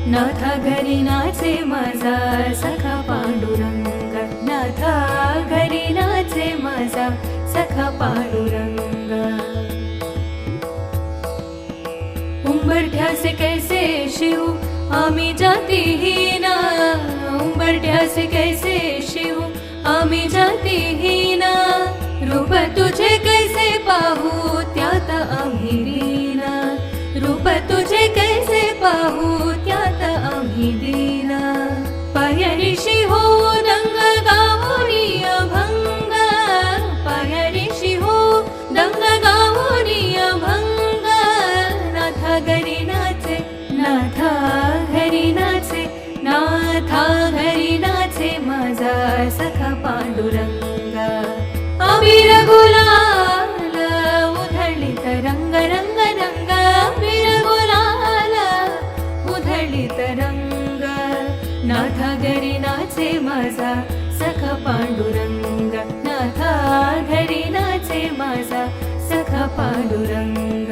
नाथा घरी नाचे माझा सखा पांडुरंग, नाथा घरी नाचे माझा सखा पांडुरंग। उंबरठ्यासे कैसे शिवू आम्ही जातीहीन, उंबरठ्यासे कैसे शिवू आम्ही जातीहीन, रूप तुझे कैसे पाहू त्यात आम्ही दीन, रूप तुझे कैसे पाहू त्यात आम्ही दीन। पायरीशी हो दंग गावोनी अभंग, पायरीशी हो दंग गावोनी अभंग। नाथा घरी नाचे, नाथा घरी नाचे, नाथा घरी नाचे माझा सखा पांडुरंग। अबीर गुलाल उधळीत रंग रंग रंग, अबीर गुलाल उधळीत रंग। नाथा घरी नाचे माझा सखा पांडुरंग, नाथा घरी नाचे माझा सखा पांडुरंग।